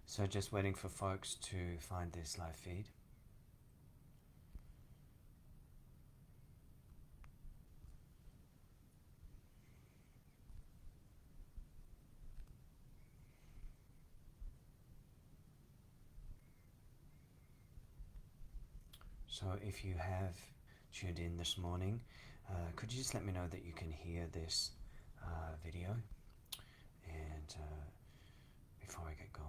So just waiting for folks to find this live feed. So if you have tuned in this morning, could you just let me know that you can hear this video, and before I get going.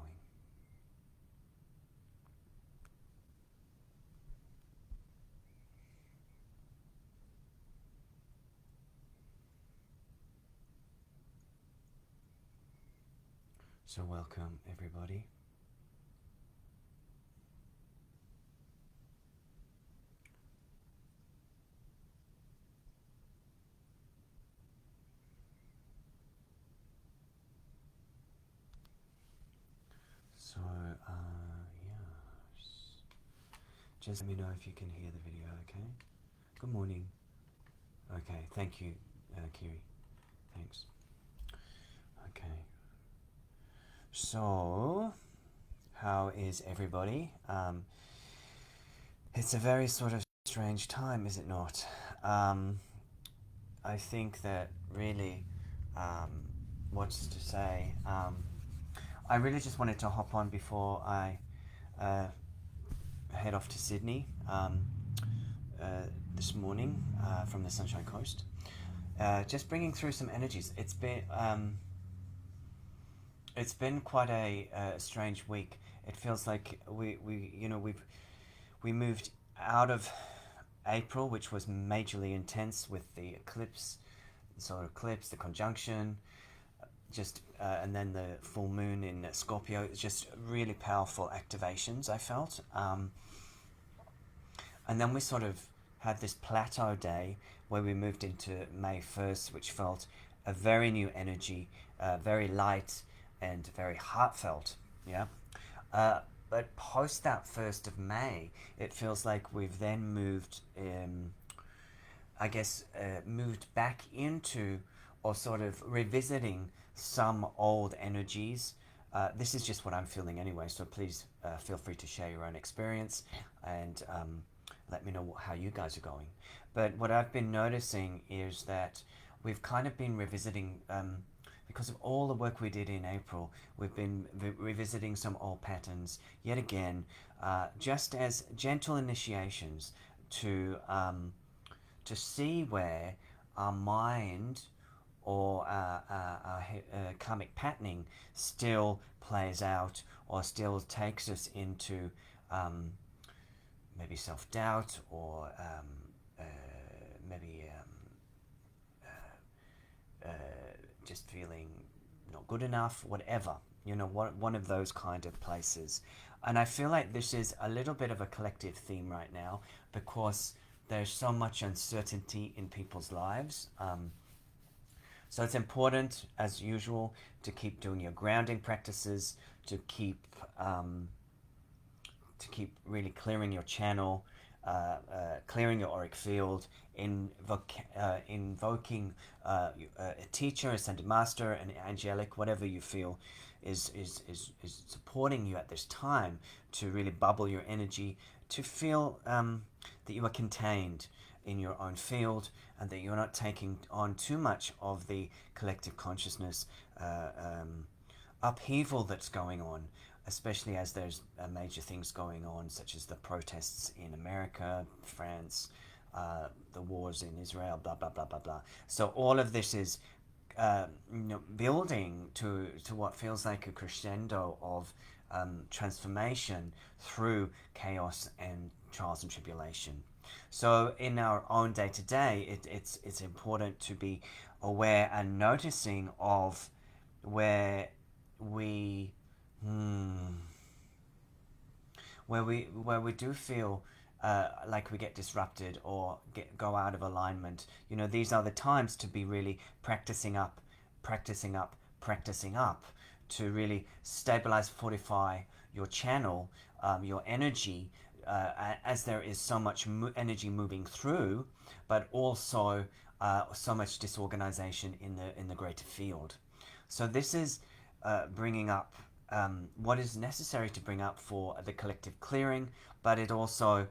So welcome everybody. So yes, just let me know if you can hear the video, okay? Good morning. Okay, thank you, Kiri. Thanks. Okay. So, how is everybody? It's a very sort of strange time, is it not? I think that really, what's to say? I really just wanted to hop on before I head off to Sydney this morning from the Sunshine Coast. Just bringing through some energies. It's been quite a strange week. It feels like we moved out of April, which was majorly intense with the eclipse, the solar eclipse, the conjunction, and then the full moon in Scorpio. It's just really powerful activations, I felt. And then we sort of had this plateau day where we moved into May 1st, which felt a very new energy, very light and very heartfelt. Yeah. But post that 1st of May, it feels like we've then moved, moved back into, or sort of revisiting some old energies. This is just what I'm feeling anyway, so please feel free to share your own experience and let me know how you guys are going. But what I've been noticing is that we've kind of been revisiting, because of all the work we did in April, we've been revisiting some old patterns yet again, just as gentle initiations to see where our mind or our karmic patterning still plays out or still takes us into maybe self-doubt or maybe just feeling not good enough, whatever, one of those kind of places. And I feel like this is a little bit of a collective theme right now because there's so much uncertainty in people's lives. So it's important, as usual, to keep doing your grounding practices, to keep really clearing your channel, clearing your auric field, invoking a teacher, a ascended master, an angelic, whatever you feel is supporting you at this time to really bubble your energy, to feel that you are contained in your own field and that you're not taking on too much of the collective consciousness upheaval that's going on, especially as there's major things going on, such as the protests in America, France, the wars in Israel, blah, blah, blah, blah, blah. So all of this is building to what feels like a crescendo of transformation through chaos and trials and tribulation. So in our own day-to-day, it's important to be aware and noticing of where we do feel like we get disrupted or go out of alignment. These are the times to be really practicing up to really stabilize, fortify your channel, your energy, as there is so much energy moving through, but also so much disorganization in the greater field. So this is bringing up what is necessary to bring up for the collective clearing, but it also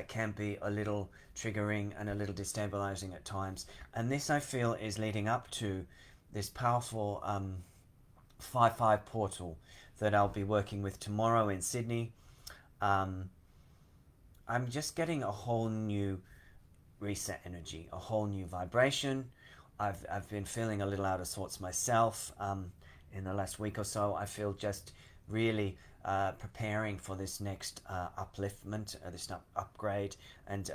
can be a little triggering and a little destabilizing at times. And this, I feel, is leading up to this powerful 5-5 portal that I'll be working with tomorrow in Sydney. I'm just getting a whole new reset energy, a whole new vibration. I've been feeling a little out of sorts myself in the last week or so. I feel just really preparing for this next upliftment, this upgrade, and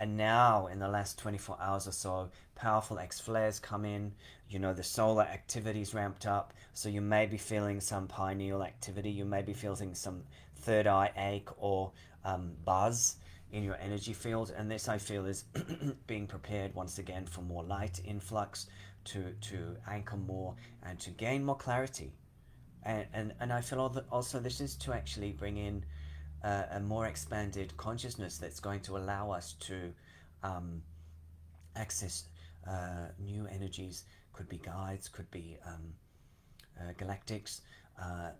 now in the last 24 hours or so, powerful X flares come in. You know, the solar activity's ramped up, so you may be feeling some pineal activity. You may be feeling some third eye ache or buzz in your energy field, and this, I feel, is being prepared once again for more light influx to anchor more and to gain more clarity. And I feel also this is to actually bring in a more expanded consciousness that's going to allow us to access new energies. Could be guides, could be galactics,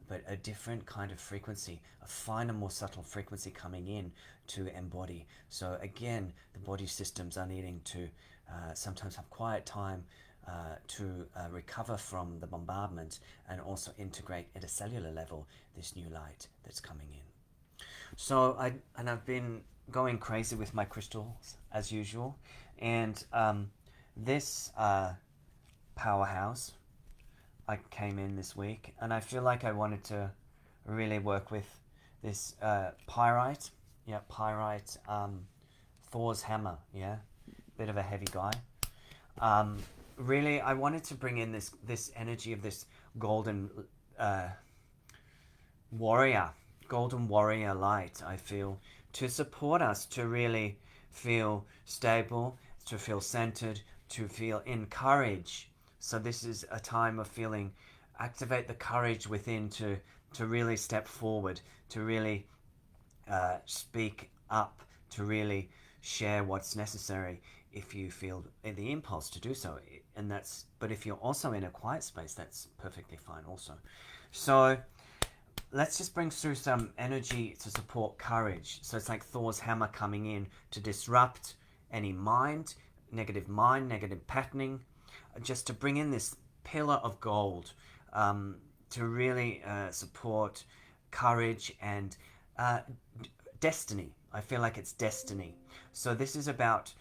but a different kind of frequency, a finer, more subtle frequency coming in to embody. So again, the body systems are needing to sometimes have quiet time to recover from the bombardment and also integrate at a cellular level this new light that's coming in. So I've been going crazy with my crystals as usual, and this powerhouse, I came in this week, and I feel like I wanted to really work with this pyrite. Yeah, pyrite, Thor's hammer. Yeah, bit of a heavy guy. Really, I wanted to bring in this energy of this golden golden warrior light, I feel, to support us to really feel stable, to feel centered, to feel in courage. So this is a time of feeling, activate the courage within to really step forward, to really speak up, to really share what's necessary if you feel the impulse to do so. But if you're also in a quiet space, that's perfectly fine also. So let's just bring through some energy to support courage. So it's like Thor's hammer coming in to disrupt any negative patterning, just to bring in this pillar of gold to really support courage and destiny. I feel like it's destiny. So this is about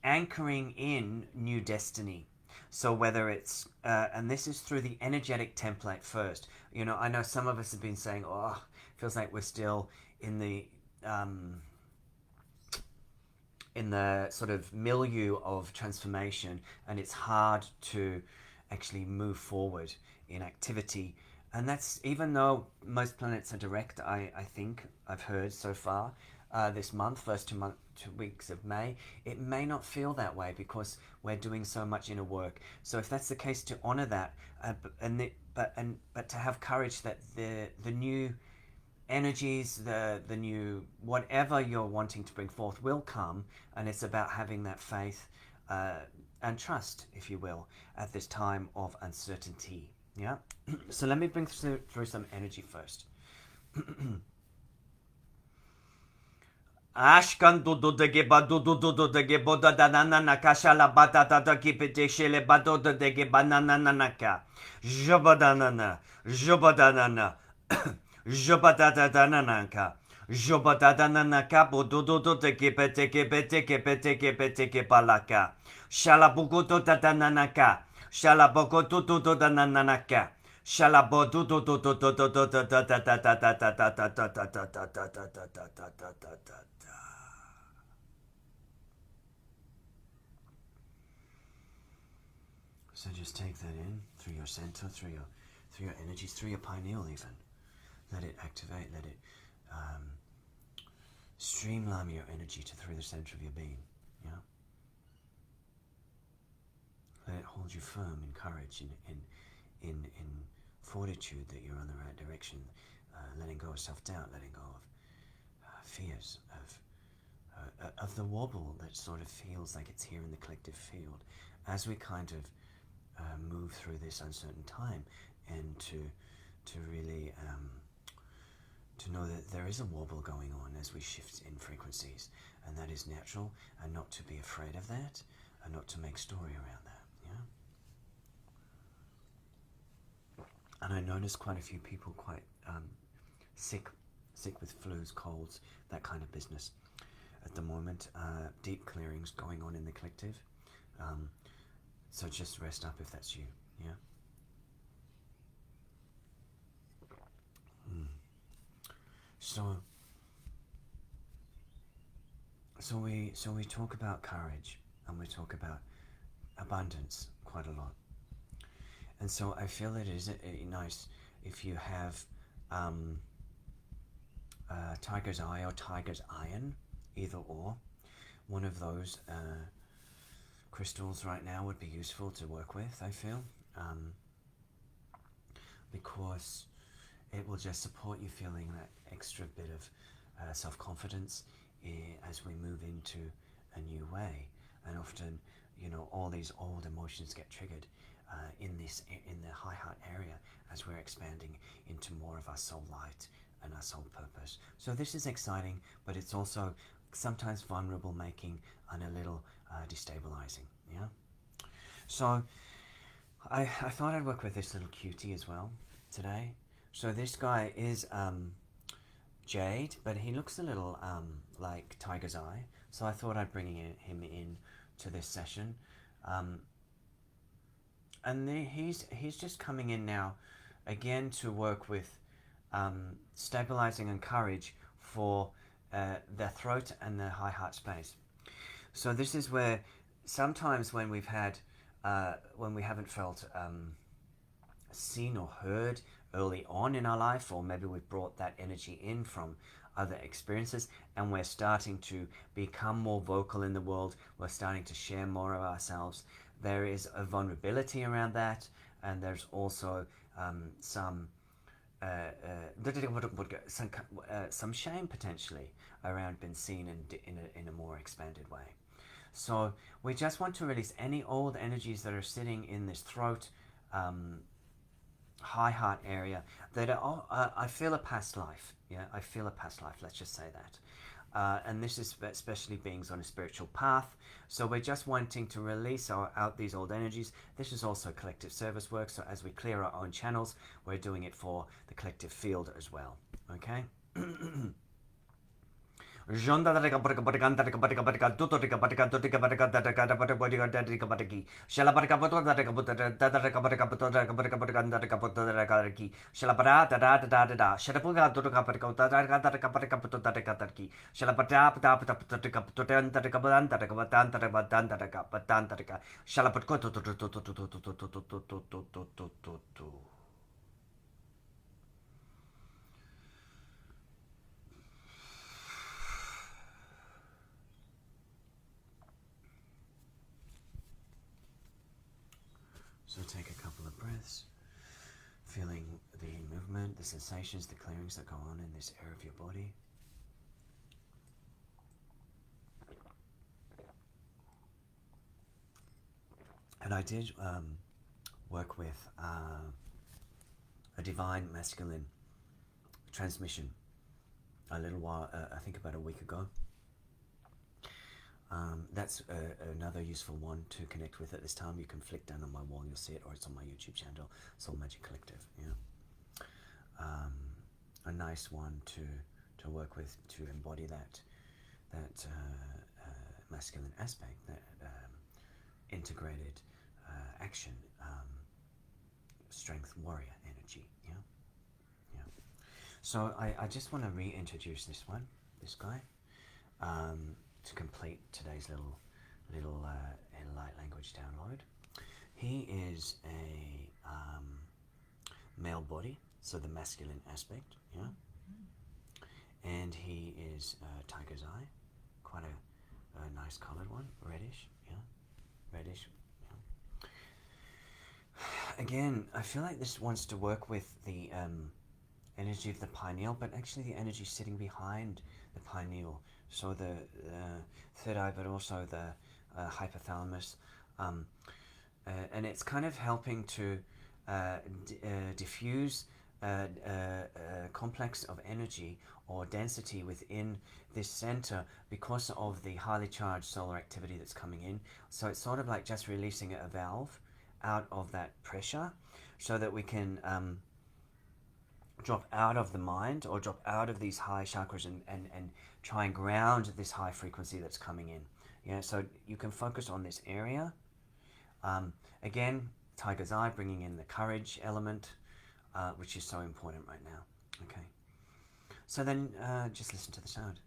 anchoring in new destiny. So whether it's, and this is through the energetic template first. You know, I know some of us have been saying, oh, feels like we're still in the sort of milieu of transformation, and it's hard to actually move forward in activity. And that's, even though most planets are direct, I think I've heard so far this month, first 2 weeks of May, it may not feel that way because we're doing so much inner work. So if that's the case, to honor that, but to have courage that the new energies, the new whatever you're wanting to bring forth will come, and it's about having that faith and trust, if you will, at this time of uncertainty. Yeah. So let me bring through some energy first. Ashkan do de geba do de geboda da na kashala bata da kipete shele bato de gebanana nanaka. Jobadanana, jobadanana, jobadadananaka. Jobadadananaka bodo de kepete kepalaka. Shalabugoto dadananaka. Shalabogoto dadananaka. Shalabodo So just take that in through your center, through your energies, through your pineal even. Let it activate, let it streamline your energy through the center of your being. Yeah. Let it hold you firm in courage, in fortitude that you're on the right direction, letting go of self-doubt, letting go of fears, of the wobble that sort of feels like it's here in the collective field. As we kind of move through this uncertain time, and to really to know that there is a wobble going on as we shift in frequencies, and that is natural, and not to be afraid of that, and not to make story around that. Yeah. And I noticed quite a few people quite sick with flus, colds, that kind of business at the moment. Deep clearings going on in the collective. So just rest up if that's you. Yeah. So we talk about courage, and we talk about abundance quite a lot. And so I feel it is nice if you have tiger's eye or tiger's iron, either or. One of those crystals right now would be useful to work with, I feel, because it will just support you feeling that extra bit of self-confidence as we move into a new way. And often, all these old emotions get triggered in the high heart area as we're expanding into more of our soul light and our soul purpose. So this is exciting, but it's also sometimes vulnerable making and a little destabilizing. Yeah. So I thought I'd work with this little cutie as well today. So this guy is Jade, but he looks a little like Tiger's Eye. So I thought I'd bring him in to this session. And he's just coming in now, again, to work with stabilizing and courage for the throat and the high heart space. So this is where sometimes when we've had, when we haven't felt seen or heard early on in our life, or maybe we've brought that energy in from other experiences, and we're starting to become more vocal in the world, we're starting to share more of ourselves. There is a vulnerability around that, and there's also some shame potentially around being seen in a more expanded way. So we just want to release any old energies that are sitting in this throat, high heart area that are, I feel a past life. Yeah, I feel a past life. Let's just say that. And this is especially beings on a spiritual path. So we're just wanting to release out these old energies. This is also collective service work. So as we clear our own channels, we're doing it for the collective field as well. Okay? Jonda da barka barka da barka barka tuto da barka tuto da barka da barka da barka shala barka boto da barka da barka barka da barka shala bara da shala puga tuto da barka da barka shala bara da shala So take a couple of breaths, feeling the movement, the sensations, the clearings that go on in this area of your body. And I did work with a divine masculine transmission a little while, I think about a week ago. That's another useful one to connect with at this time. You can flick down on my wall, you'll see it, or it's on my YouTube channel, Soul Magic Collective. Yeah, a nice one to work with, to embody that masculine aspect, that integrated action, strength, warrior energy. Yeah, yeah. So I just want to reintroduce this guy. To complete today's little light language download. He is a male body, so the masculine aspect, yeah. And he is tiger's eye, quite a nice coloured one, reddish, yeah, reddish. Yeah. Again, I feel like this wants to work with the energy of the pineal, but actually the energy sitting behind the pineal. So the third eye, but also the hypothalamus, and it's kind of helping to diffuse complex of energy or density within this center because of the highly charged solar activity that's coming in. So it's sort of like just releasing a valve out of that pressure so that we can drop out of the mind or drop out of these high chakras and try and ground this high frequency that's coming in. Yeah, so you can focus on this area. Again, Tiger's Eye, bringing in the courage element, which is so important right now. Okay, so then just listen to the sound.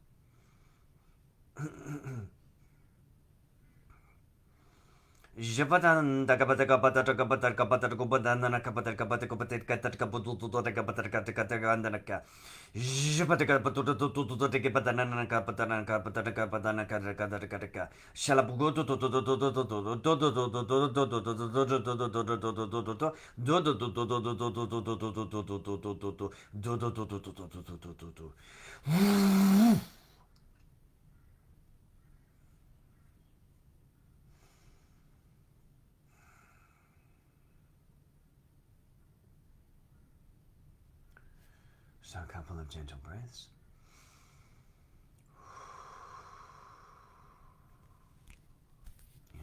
So a couple of gentle breaths. Yeah.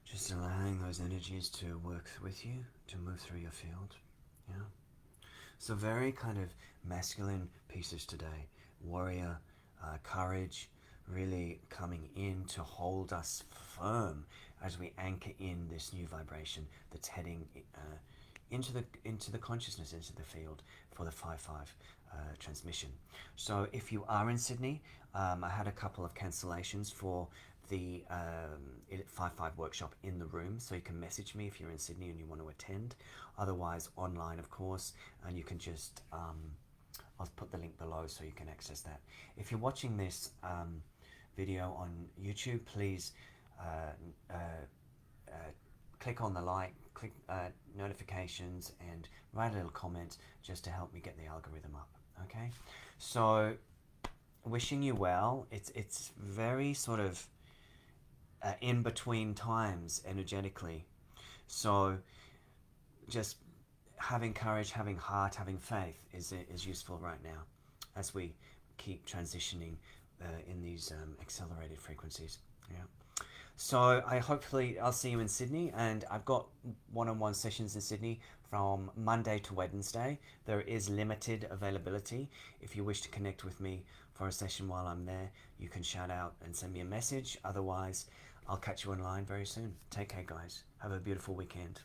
Just allowing those energies to work with you, to move through your field. Yeah. So very kind of masculine pieces today. Warrior, courage, really coming in to hold us firm as we anchor in this new vibration that's heading into the consciousness, into the field for the 5-5 transmission. So if you are in Sydney, I had a couple of cancellations for the 5-5 workshop in the room, so you can message me if you're in Sydney and you want to attend. Otherwise online, of course, and you can just I'll put the link below so you can access that. If you're watching this video on YouTube, please click on the like, click notifications, and write a little comment just to help me get the algorithm up. Okay, so wishing you well. It's very sort of in between times energetically, so just having courage, having heart, having faith is useful right now as we keep transitioning in these accelerated frequencies. Yeah. So I'll see you in Sydney, and I've got one-on-one sessions in Sydney from Monday to Wednesday. There is limited availability. If you wish to connect with me for a session while I'm there, you can shout out and send me a message. Otherwise, I'll catch you online very soon. Take care, guys. Have a beautiful weekend.